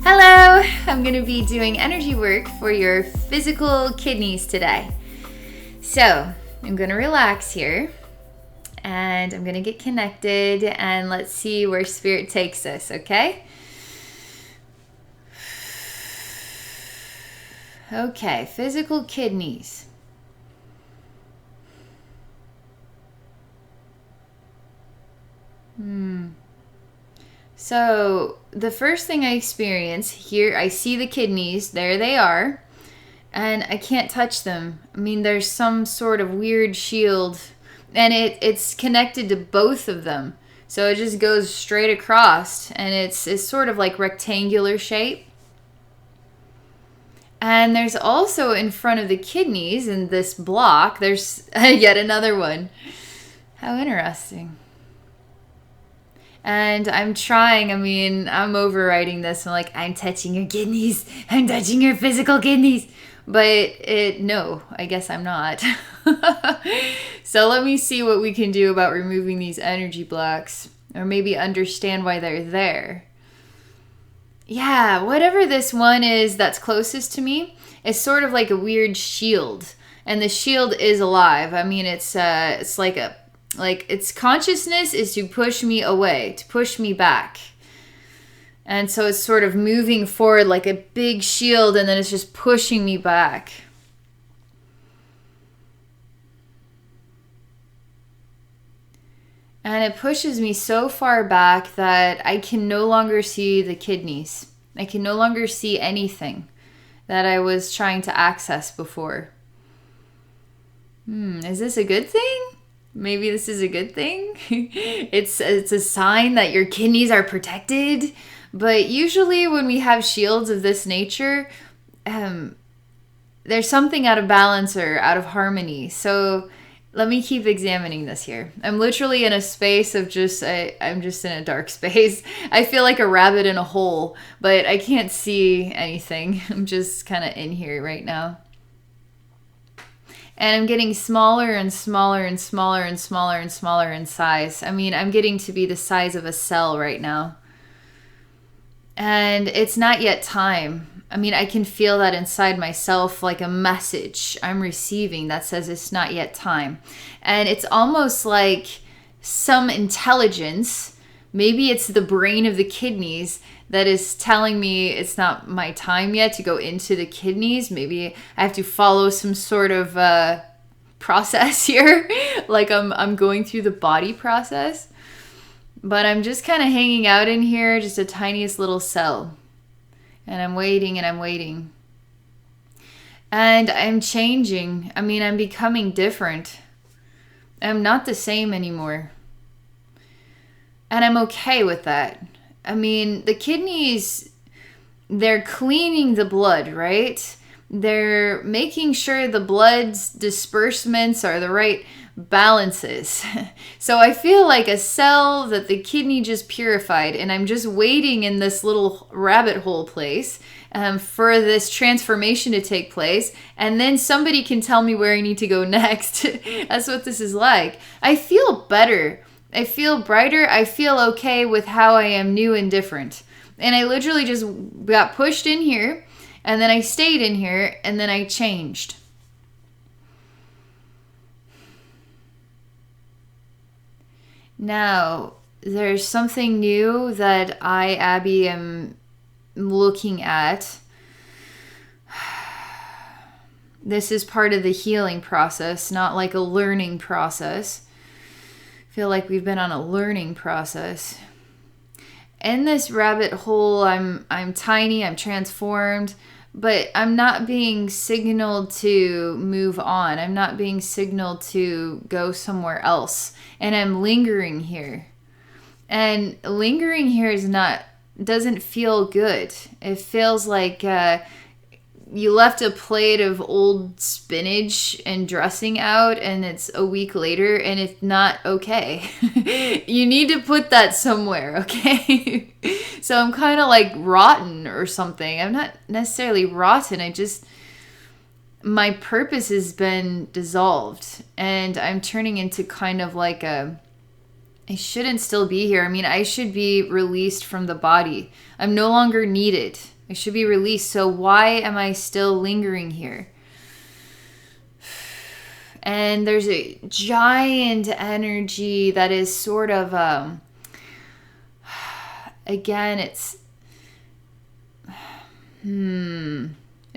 Hello! I'm going to be doing energy work for your physical kidneys today. So, I'm going to relax here and I'm going to get connected and let's see where spirit takes us, okay? Okay, physical kidneys. So, the first thing I experience here, I see the kidneys, there they are, and I can't touch them. I mean, there's some sort of weird shield, and it's connected to both of them. So it just goes straight across, and it's sort of like rectangular shape. And there's also in front of the kidneys in this block, there's yet another one. How interesting. And I'm overriding this. I'm like, I'm touching your kidneys. I'm touching your physical kidneys. But no, I guess I'm not. So let me see what we can do about removing these energy blocks. Or maybe understand why they're there. Yeah, whatever this one is that's closest to me, it's sort of like a weird shield. And the shield is alive. I mean, it's like its consciousness is to push me away, to push me back. And so it's sort of moving forward like a big shield, and then it's just pushing me back. And it pushes me so far back that I can no longer see the kidneys. I can no longer see anything that I was trying to access before. Is this a good thing? Maybe this is a good thing. It's a sign that your kidneys are protected. But usually when we have shields of this nature, there's something out of balance or out of harmony. So let me keep examining this here. I'm literally in a space of I'm just in a dark space. I feel like a rabbit in a hole, but I can't see anything. I'm just kind of in here right now. And I'm getting smaller and smaller and smaller and smaller and smaller in size. I mean, I'm getting to be the size of a cell right now. And it's not yet time. I mean, I can feel that inside myself, like a message I'm receiving that says it's not yet time. And it's almost like some intelligence, maybe it's the brain of the kidneys, that is telling me it's not my time yet to go into the kidneys. Maybe I have to follow some sort of process here, like I'm going through the body process. But I'm just kind of hanging out in here, just a tiniest little cell. And I'm waiting and I'm waiting. And I'm changing. I mean, I'm becoming different. I'm not the same anymore. And I'm okay with that. I mean, the kidneys, they're cleaning the blood, right? They're making sure the blood's disbursements are the right balances. So I feel like a cell that the kidney just purified, and I'm just waiting in this little rabbit hole place for this transformation to take place, and then somebody can tell me where I need to go next. That's what this is like. I feel better. I feel brighter. I feel okay with how I am new and different. And I literally just got pushed in here, and then I stayed in here, and then I changed. Now, there's something new that I, Abby, am looking at. This is part of the healing process, not like a learning process. I feel like we've been on a learning process. In this rabbit hole, I'm tiny, I'm transformed, but I'm not being signaled to move on. I'm not being signaled to go somewhere else. And I'm lingering here. And lingering here doesn't feel good. It feels like you left a plate of old spinach and dressing out, and it's a week later, and it's not okay. You need to put that somewhere, okay? So I'm kind of like rotten or something. I'm not necessarily rotten. My purpose has been dissolved, and I'm turning into kind of like a I shouldn't still be here. I mean, I should be released from the body. I'm no longer needed. I should be released. So why am I still lingering here? And there's a giant energy that is sort of, again, it's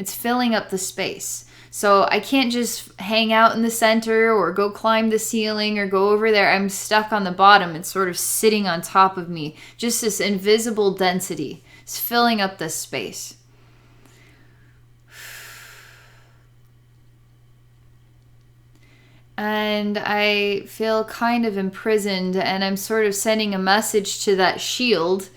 filling up the space. So I can't just hang out in the center or go climb the ceiling or go over there. I'm stuck on the bottom. It's sort of sitting on top of me. Just this invisible density. It's filling up this space. And I feel kind of imprisoned, and I'm sort of sending a message to that shield.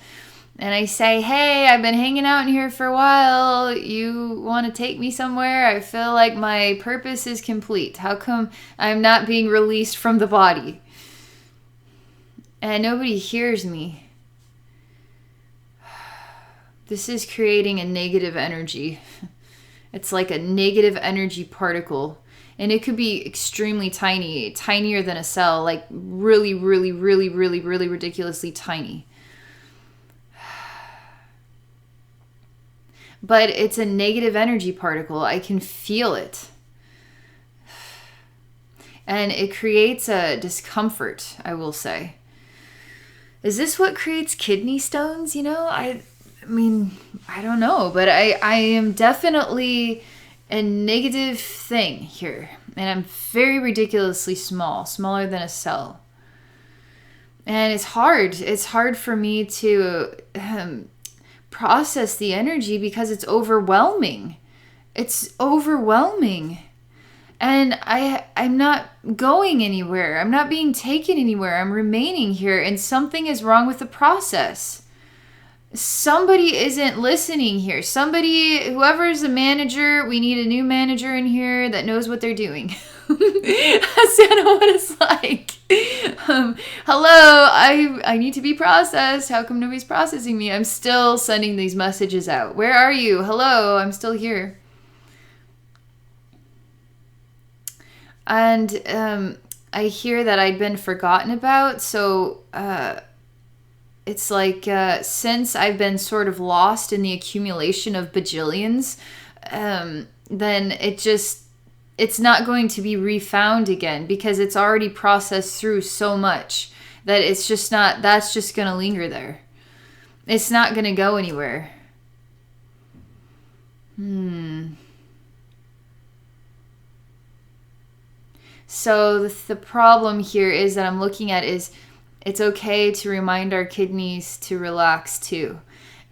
And I say, hey, I've been hanging out in here for a while. You want to take me somewhere? I feel like my purpose is complete. How come I'm not being released from the body? And nobody hears me. This is creating a negative energy. It's like a negative energy particle. And it could be extremely tiny, tinier than a cell, like really, really, really, really, really ridiculously tiny. But it's a negative energy particle. I can feel it. And it creates a discomfort, I will say. Is this what creates kidney stones? You know, I mean, I don't know. But I am definitely a negative thing here. And I'm very ridiculously small, smaller than a cell. And it's hard. It's hard for me to process the energy because it's overwhelming. It's overwhelming. And I'm not going anywhere. I'm not being taken anywhere. I'm remaining here, and something is wrong with the process. Somebody isn't listening here. Somebody, whoever's the manager, we need a new manager in here that knows what they're doing. That's kind of what it's like. Hello, I need to be processed. How come nobody's processing me? I'm still sending these messages out. Where are you? Hello, I'm still here. And I hear that I'd been forgotten about, so it's like since I've been sort of lost in the accumulation of bajillions, then it's not going to be refound again because it's already processed through so much that it's just not, that's just going to linger there. It's not going to go anywhere. So the problem here is that I'm looking at is it's okay to remind our kidneys to relax too.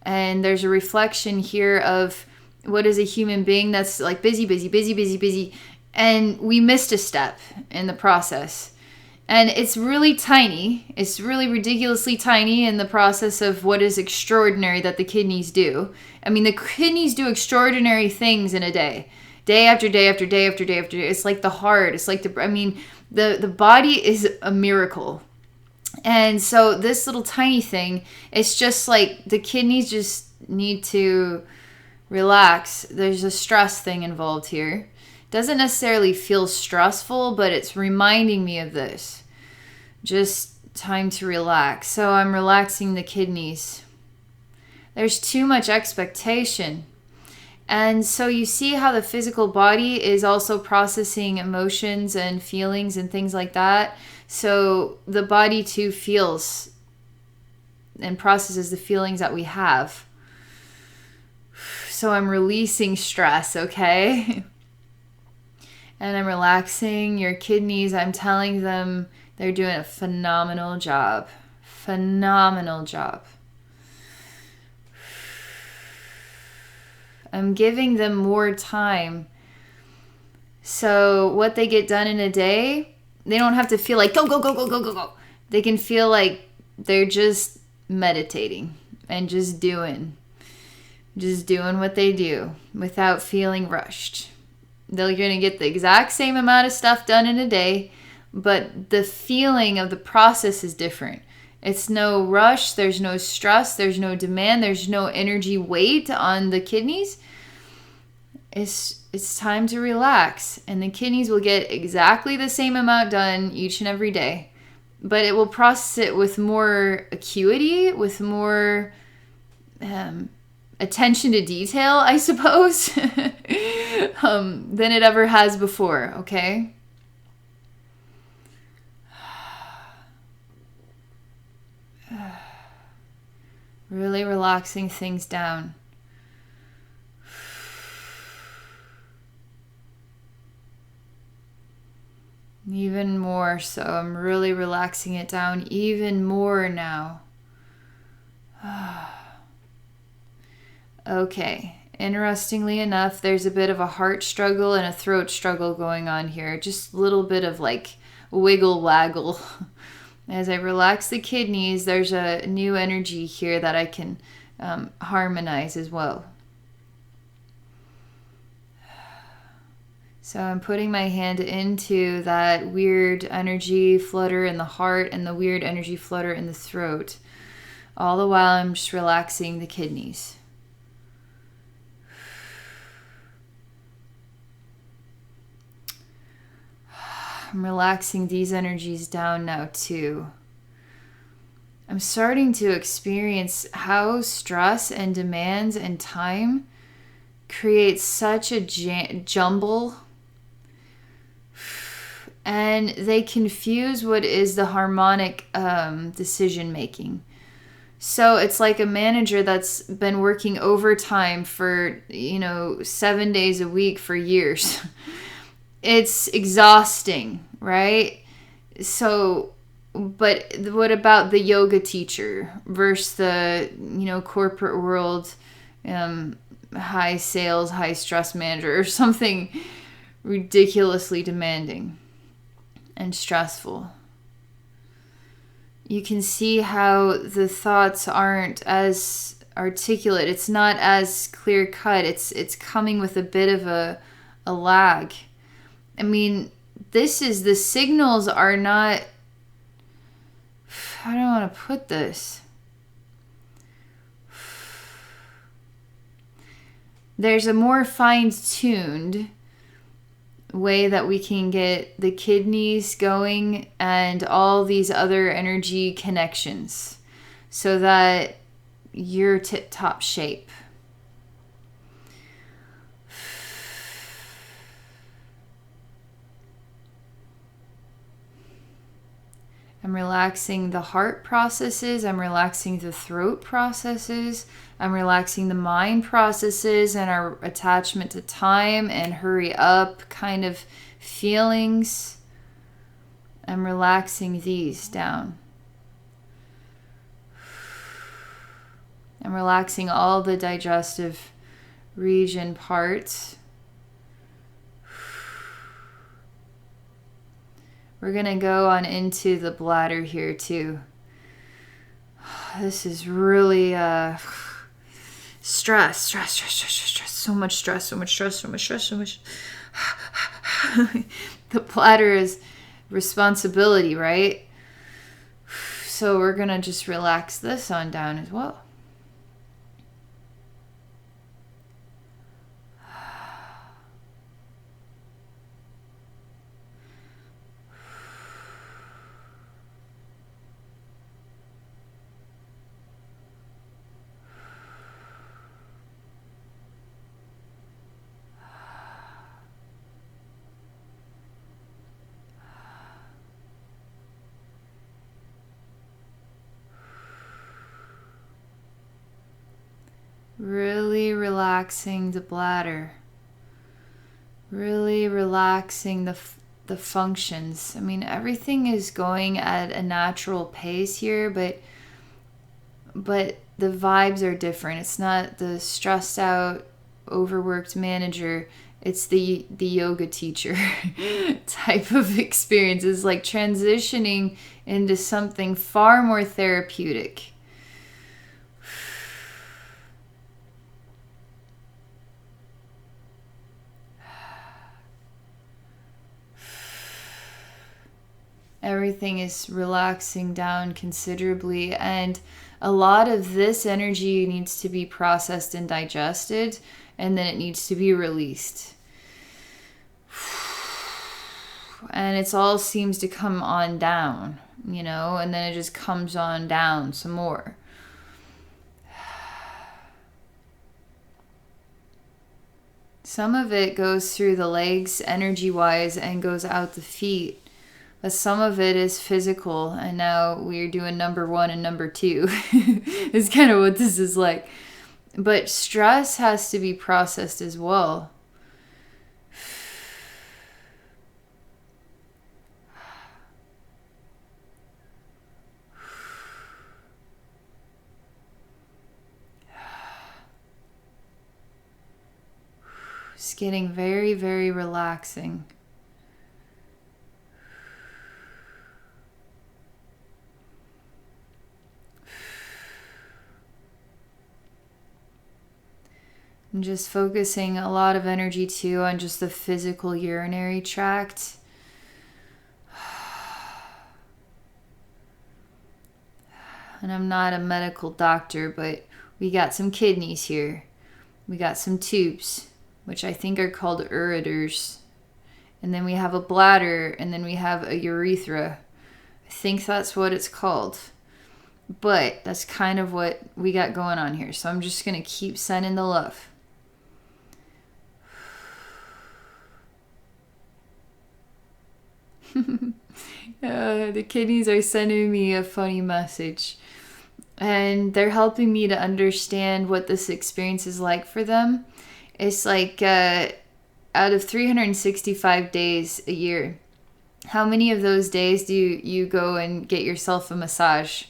And there's a reflection here of what is a human being that's like busy, busy, busy, busy, busy. And we missed a step in the process. And it's really tiny. It's really ridiculously tiny in the process of what is extraordinary that the kidneys do. I mean, the kidneys do extraordinary things in a day. Day after day after day after day after day. It's like the heart. It's like the body is a miracle. And so this little tiny thing, it's just like the kidneys just need to relax. There's a stress thing involved here. Doesn't necessarily feel stressful, but it's reminding me of this. Just time to relax. So I'm relaxing the kidneys. There's too much expectation. And so you see how the physical body is also processing emotions and feelings and things like that. So the body too feels and processes the feelings that we have. So I'm releasing stress, okay? And I'm relaxing your kidneys. I'm telling them they're doing a phenomenal job. Phenomenal job. I'm giving them more time. So what they get done in a day, they don't have to feel like go, go, go, go, go, go, go. They can feel like they're just meditating and just doing what they do without feeling rushed. They're going to get the exact same amount of stuff done in a day, but the feeling of the process is different. It's no rush, there's no stress, there's no demand, there's no energy weight on the kidneys. It's time to relax, and the kidneys will get exactly the same amount done each and every day, but it will process it with more acuity, with more attention to detail, I suppose, than it ever has before, okay? Really relaxing things down. Even more so. I'm really relaxing it down even more now. Okay. Interestingly enough, there's a bit of a heart struggle and a throat struggle going on here. Just a little bit of like wiggle waggle. As I relax the kidneys, there's a new energy here that I can harmonize as well. So I'm putting my hand into that weird energy flutter in the heart and the weird energy flutter in the throat. All the while I'm just relaxing the kidneys. I'm relaxing these energies down now too. I'm starting to experience how stress and demands and time create such a jumble, and they confuse what is the harmonic decision making. So it's like a manager that's been working overtime for 7 days a week for years. It's exhausting, right? So, but what about the yoga teacher versus the corporate world high sales, high stress manager, or something ridiculously demanding and stressful? You can see how the thoughts aren't as articulate. It's not as clear cut. It's coming with a bit of a lag. I mean, the signals are not, I don't want to put this. There's a more fine-tuned way that we can get the kidneys going and all these other energy connections so that you're tip-top shape. I'm relaxing the heart processes. I'm relaxing the throat processes. I'm relaxing the mind processes and our attachment to time and hurry up kind of feelings. I'm relaxing these down. I'm relaxing all the digestive region parts. We're going to go on into the bladder here too. This is really stress. So much stress. The bladder is responsibility, right? So we're going to just relax this on down as well. Really relaxing the bladder. Really relaxing the functions. I mean, everything is going at a natural pace here, but the vibes are different. It's not the stressed out, overworked manager. It's the yoga teacher type of experience. It's like transitioning into something far more therapeutic. Everything is relaxing down considerably, and a lot of this energy needs to be processed and digested, and then it needs to be released. And it all seems to come on down, and then it just comes on down some more. Some of it goes through the legs energy-wise and goes out the feet. But some of it is physical, and now we're doing number 1 and number 2. It's kind of what this is like. But stress has to be processed as well. It's getting very, very relaxing. I'm just focusing a lot of energy too on just the physical urinary tract. And I'm not a medical doctor, but we got some kidneys here. We got some tubes, which I think are called ureters. And then we have a bladder, and then we have a urethra. I think that's what it's called. But that's kind of what we got going on here. So I'm just going to keep sending the love. The kidneys are sending me a funny message. And they're helping me to understand what this experience is like for them. It's like out of 365 days a year, how many of those days do you go and get yourself a massage?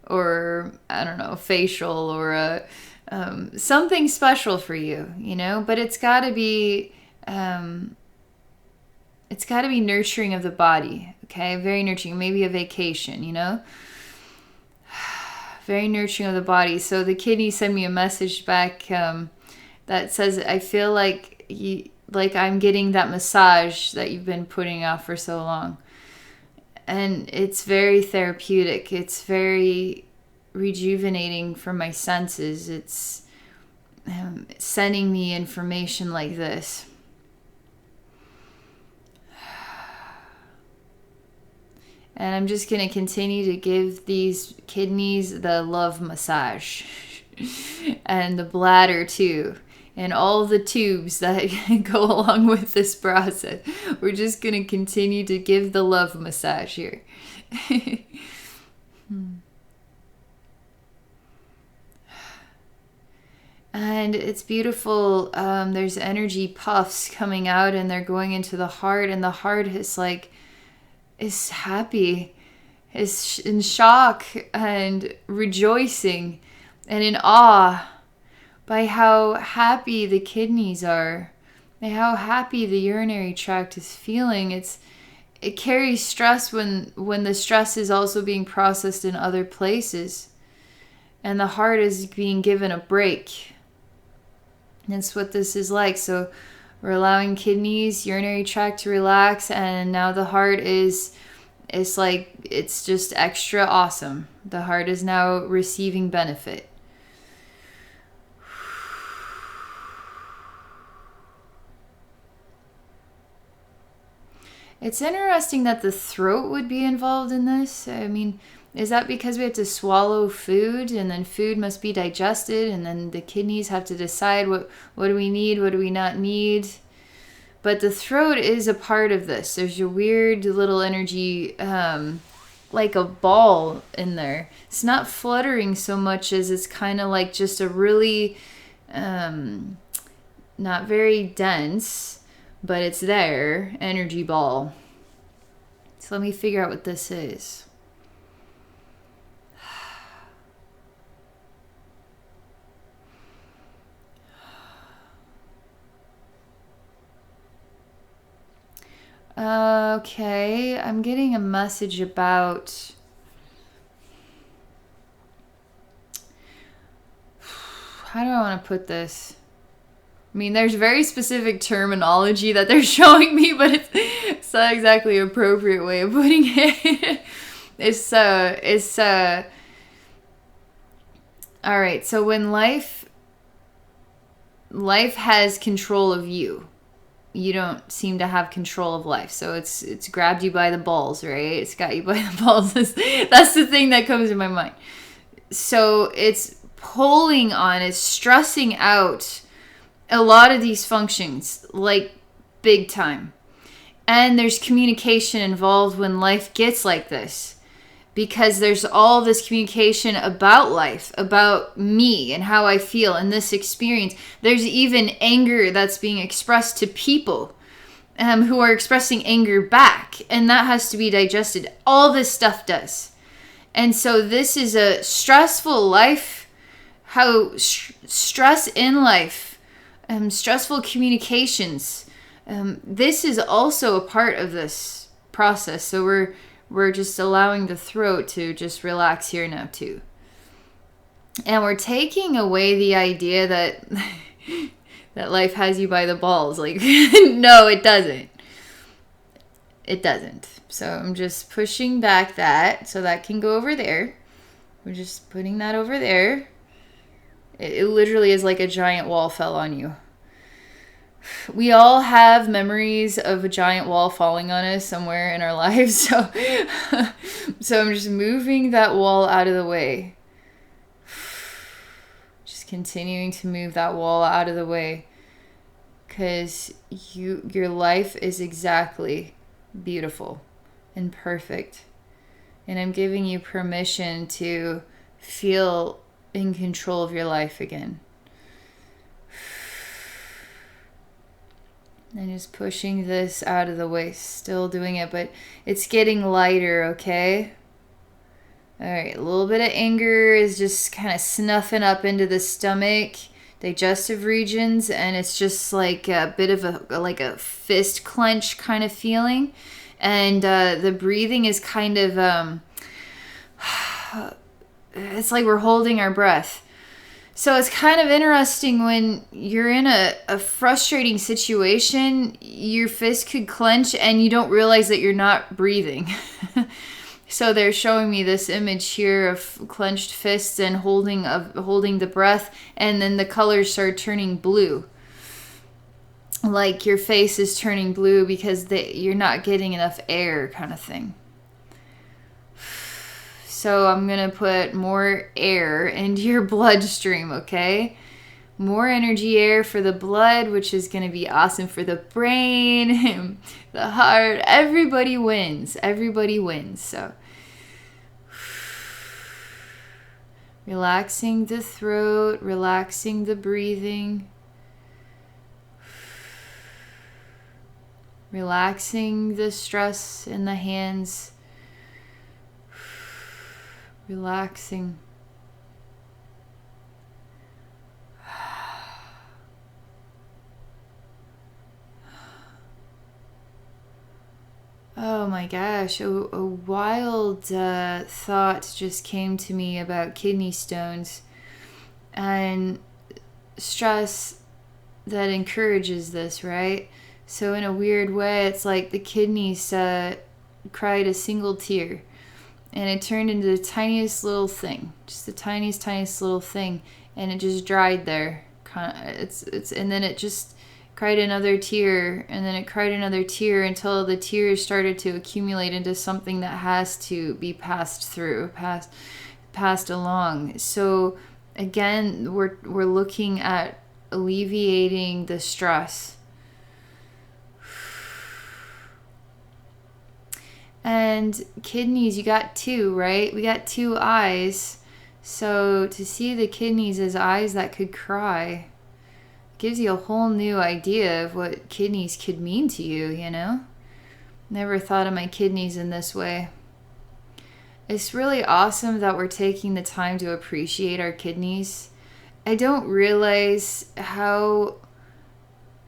Or, I don't know, facial or something special for you, But it's got to be... it's got to be nurturing of the body, okay? Very nurturing. Maybe a vacation, Very nurturing of the body. So the kidney sent me a message back that says, I feel like I'm getting that massage that you've been putting off for so long. And it's very therapeutic. It's very rejuvenating for my senses. It's sending me information like this. And I'm just going to continue to give these kidneys the love massage. And the bladder too. And all the tubes that go along with this process. We're just going to continue to give the love massage here. And it's beautiful. There's energy puffs coming out and they're going into the heart. And the heart is happy, is in shock and rejoicing and in awe by how happy the kidneys are, and how happy the urinary tract is feeling. It carries stress when the stress is also being processed in other places, and the heart is being given a break. That's what this is like. So we're allowing kidneys, urinary tract to relax, and now the heart it's just extra awesome. The heart is now receiving benefit. It's interesting that the throat would be involved in this. I mean, is that because we have to swallow food, and then food must be digested, and then the kidneys have to decide what do we need, what do we not need? But the throat is a part of this. There's a weird little energy, like a ball in there. It's not fluttering so much as it's kind of like just a really, not very dense, but it's there, energy ball. So let me figure out what this is. Okay, I'm getting a message about... How do I want to put this? I mean, there's very specific terminology that they're showing me, but it's not exactly an appropriate way of putting it. It's all right. So when life has control of you, you don't seem to have control of life. So it's grabbed you by the balls, right? It's got you by the balls. That's the thing that comes in my mind. So it's pulling on, it's stressing out a lot of these functions, like big time. And there's communication involved when life gets like this, because there's all this communication about life, about me and how I feel in this experience. There's even anger that's being expressed to people who are expressing anger back, and that has to be digested. All this stuff does. And so this is a stressful life, how stress in life, stressful communications. This is also a part of this process. So we're just allowing the throat to just relax here now too. And we're taking away the idea that that life has you by the balls. Like, no, it doesn't. It doesn't. So I'm just pushing back that so that can go over there. We're just putting that over there. It literally is like a giant wall fell on you. We all have memories of a giant wall falling on us somewhere in our lives. So I'm just moving that wall out of the way. Just continuing to move that wall out of the way. Because your life is exactly beautiful and perfect. And I'm giving you permission to feel in control of your life again. And just pushing this out of the way. Still doing it, but it's getting lighter, okay? Alright, a little bit of anger is just kind of snuffing up into the stomach, digestive regions, and it's just like a bit of a fist clench kind of feeling. And the breathing is kind of, it's like we're holding our breath. So it's kind of interesting when you're in a frustrating situation, your fist could clench and you don't realize that you're not breathing. So they're showing me this image here of clenched fists and holding the breath, and then the colors start turning blue. Like your face is turning blue because you're not getting enough air, kind of thing. So I'm going to put more air into your bloodstream, okay? More energy air for the blood, which is going to be awesome for the brain, the heart. Everybody wins. Everybody wins. So relaxing the throat, relaxing the breathing. Relaxing the stress in the hands. Relaxing. Oh my gosh, a wild thought just came to me about kidney stones and stress that encourages this, right? So in a weird way, it's like the kidneys cried a single tear. And it turned into the tiniest little thing, just the tiniest little thing, and it just dried there. And then it just cried another tear, and then it cried another tear until the tears started to accumulate into something that has to be passed through, passed along. So again, we're looking at alleviating the stress. And kidneys, you got two, right? We got two eyes. So to see the kidneys as eyes that could cry gives you a whole new idea of what kidneys could mean to you, you know? Never thought of my kidneys in this way. It's really awesome that we're taking the time to appreciate our kidneys. I don't realize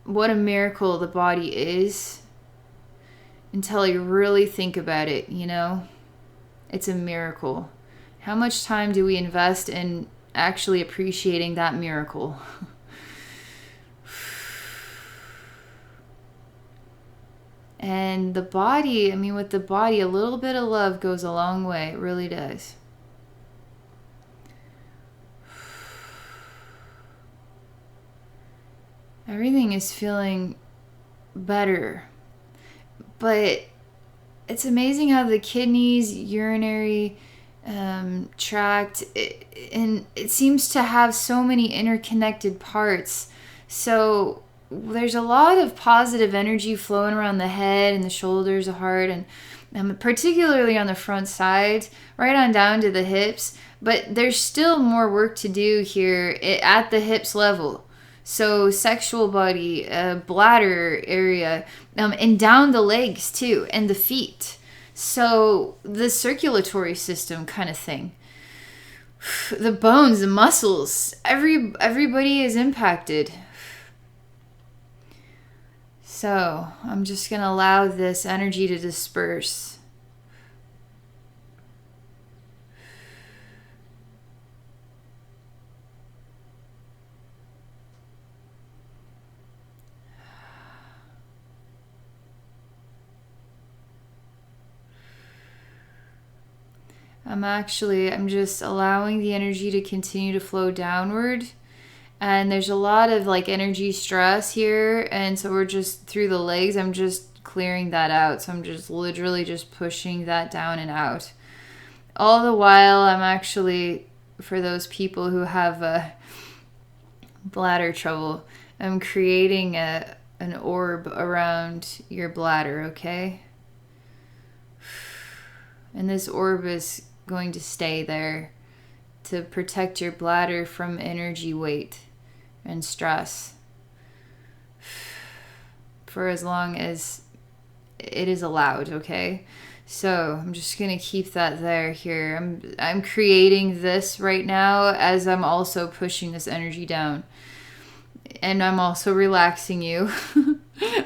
what a miracle the body is until you really think about it, you know? It's a miracle. How much time do we invest in actually appreciating that miracle? And the body, with the body, a little bit of love goes a long way. It really does. Everything is feeling better. But it's amazing how the kidneys, urinary tract, and it seems to have so many interconnected parts. So there's a lot of positive energy flowing around the head and the shoulders, the heart, and particularly on the front side, right on down to the hips. But there's still more work to do here at the hips level. So sexual body, bladder area, and down the legs too, and the feet. So the circulatory system kind of thing. The bones, the muscles, everybody is impacted. So I'm just going to allow this energy to disperse. I'm just allowing the energy to continue to flow downward. And there's a lot of like energy stress here. And so we're just through the legs, I'm just clearing that out. So I'm just literally just pushing that down and out. All the while, I'm actually, for those people who have bladder trouble, I'm creating an orb around your bladder, okay? And this orb is going to stay there to protect your bladder from energy weight and stress for as long as it is allowed, okay? So I'm just gonna keep that there here. I'm creating this right now as I'm also pushing this energy down, and I'm also relaxing you.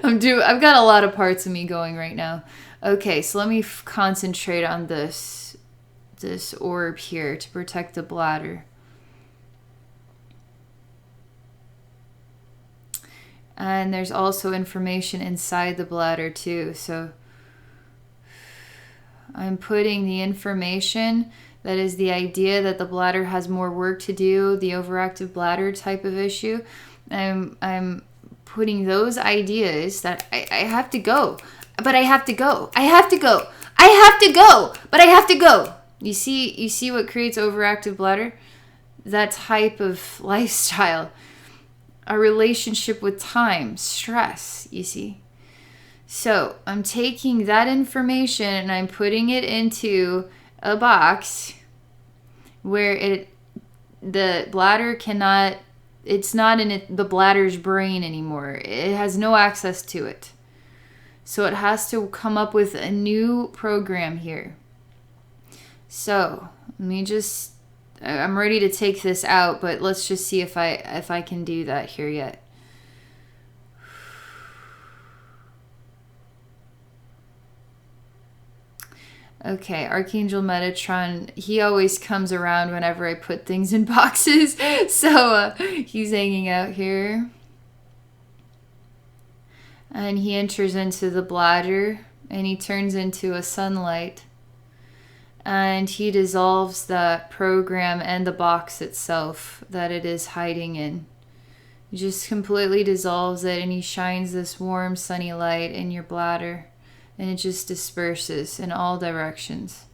I've got a lot of parts of me going right now. Okay, so let me concentrate on this orb here to protect the bladder. And there's also information inside the bladder too. So I'm putting the information that is the idea that the bladder has more work to do, the overactive bladder type of issue. I'm putting those ideas that I have to go, but I have to go. I have to go. I have to go, but I have to go. You see what creates overactive bladder? That type of lifestyle. A relationship with time, stress, you see. So I'm taking that information and I'm putting it into a box where the bladder cannot, it's not in the bladder's brain anymore. It has no access to it. So it has to come up with a new program here. So I'm ready to take this out, but let's just see if I can do that here yet. Okay, Archangel Metatron, he always comes around whenever I put things in boxes. So he's hanging out here. And he enters into the bladder and he turns into a sunlight. And he dissolves that program and the box itself that it is hiding in. He just completely dissolves it and he shines this warm sunny light in your bladder. And it just disperses in all directions.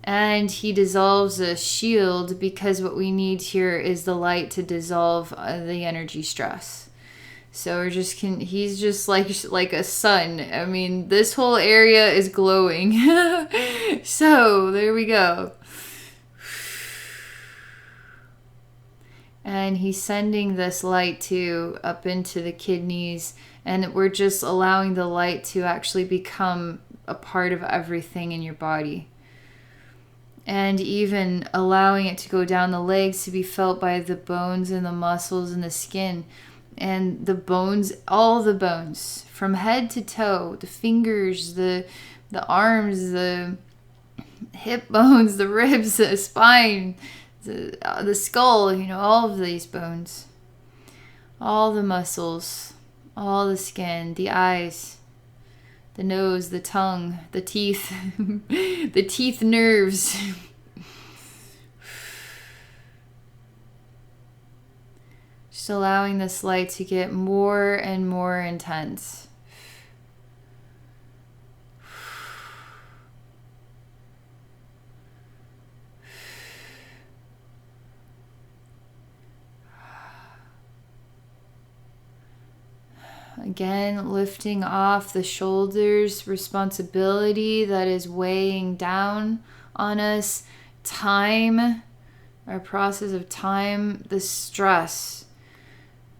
And he dissolves a shield because what we need here is the light to dissolve the energy stress. So he's just like a sun. I mean, this whole area is glowing. So there we go. And he's sending this light up into the kidneys, and we're just allowing the light to actually become a part of everything in your body. And even allowing it to go down the legs to be felt by the bones and the muscles and the skin. And the bones, all the bones, from head to toe, the fingers, the arms, the hip bones, the ribs, the spine, the skull, all of these bones, all the muscles, all the skin, the eyes, the nose, the tongue, the teeth, the teeth nerves. Just allowing this light to get more and more intense. Again, lifting off the shoulders, responsibility that is weighing down on us, time, our process of time, the stress.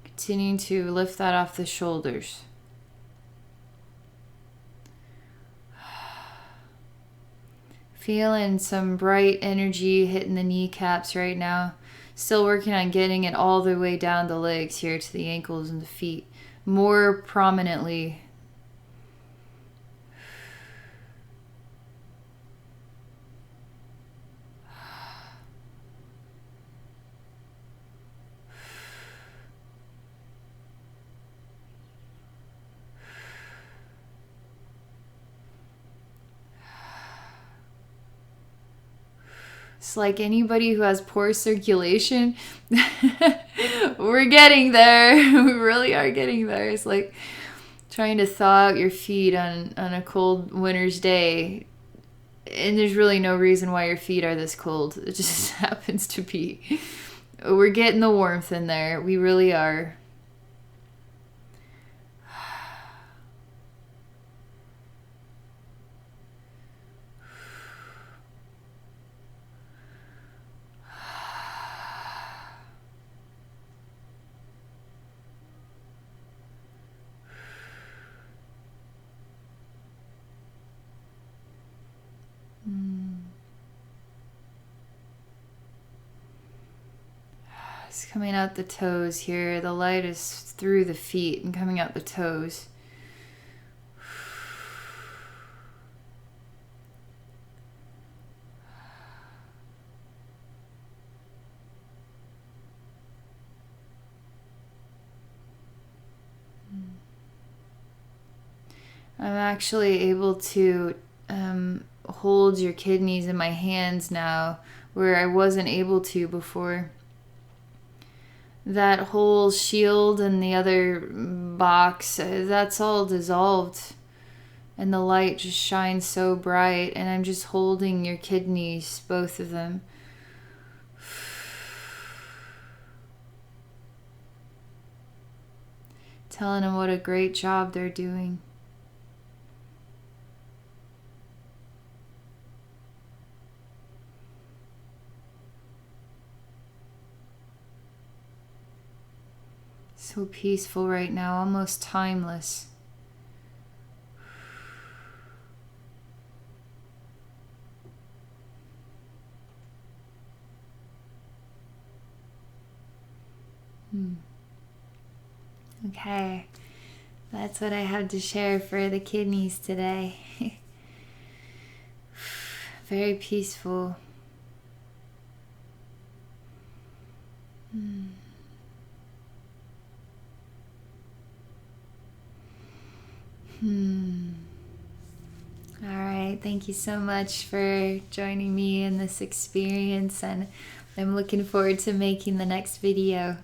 Continuing to lift that off the shoulders. Feeling some bright energy hitting the kneecaps right now. Still working on getting it all the way down the legs here to the ankles and the feet. More prominently. It's like anybody who has poor circulation, we're getting there. We really are getting there. It's like trying to thaw out your feet on a cold winter's day. And there's really no reason why your feet are this cold. It just happens to be. We're getting the warmth in there. We really are. It's coming out the toes here. The light is through the feet and coming out the toes. I'm actually able to hold your kidneys in my hands now, where I wasn't able to before. That whole shield and the other box, that's all dissolved. And the light just shines so bright. And I'm just holding your kidneys, both of them. Telling them what a great job they're doing. So peaceful right now, almost timeless. Okay, that's what I have to share for the kidneys today. Very peaceful. All right, thank you so much for joining me in this experience, and I'm looking forward to making the next video.